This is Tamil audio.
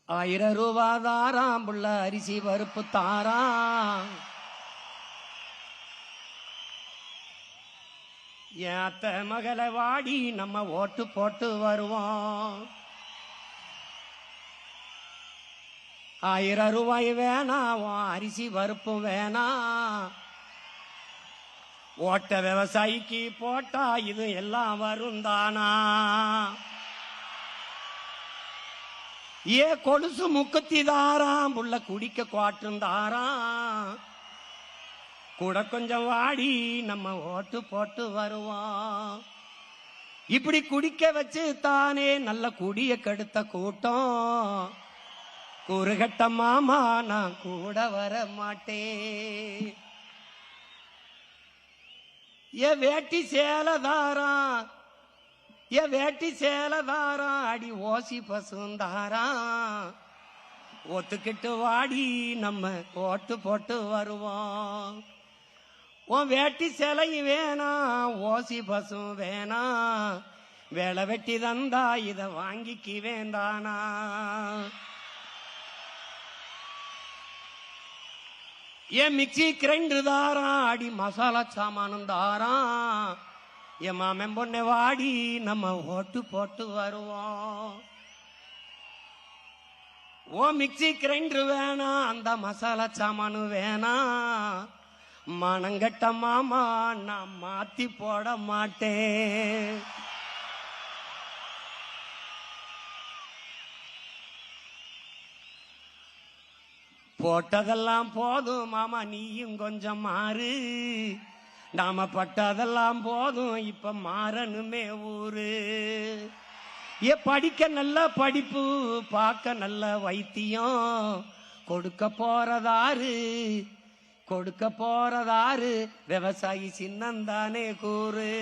1000 ரூபா தாராம் புள்ள அரிசி பருப்பு தாராம். ஏத்த மகளை வாடி நம்ம ஓட்டு போட்டு வருவோம். 1000 ரூபாய் வேணாம், அரிசி பருப்பு வேணாம். ஓட்ட விவசாயிக்கு போட்டா இது எல்லாம் வருந்தானா? ஏ கொலுசு முக்குத்தி தாராம் புள்ள குடிக்க குவாட்டும் தாராம். கூட கொஞ்சம் வாடி நம்ம ஓட்டு போட்டு வருவோம். இப்படி குடிக்க வச்சு தானே நல்ல குடிய கெடுத்த கூட்டம். கூறுகட்ட மாமா நான் கூட வர மாட்டேன். ஏ வேட்டி சேலதாராம், ஏ வேட்டி சேலதாராம், அடி ஓசி பசுந்தாராம். ஒத்துக்கிட்டு வாடி நம்ம ஓட்டு போட்டு வருவோம். உன் வேட்டி சேலையும் வேணாம், ஓசி பசும் வேணாம். வேலை வெட்டி தந்தா இத வாங்கிக்கு வேண்டானா? ஏன் மிக்சி கிரைண்டர் தாராம், அடி மசாலா சாமானும் தாராம். என் மாமன் பொண்ணை வாடி நம்ம ஓட்டு போட்டு வருவோம். ஓ மிக்சி கிரைண்டர் வேணாம், அந்த மசாலா சாமானு வேணாம். மனங்கட்ட மாமா நான் மாத்தி போட மாட்டேன். போட்டதெல்லாம் போதும் மாமா, நீயும் கொஞ்சம் மாறு. நாம பட்டதெல்லாம் போதும், இப்ப மாறணுமே ஊரு. ஏ படிக்க நல்ல படிப்பு, பார்க்க நல்ல வைத்தியம். கொடுக்க போறதாரு, கொடுக்க போறதாரு, விவசாயி சின்னந்தானே கூறு.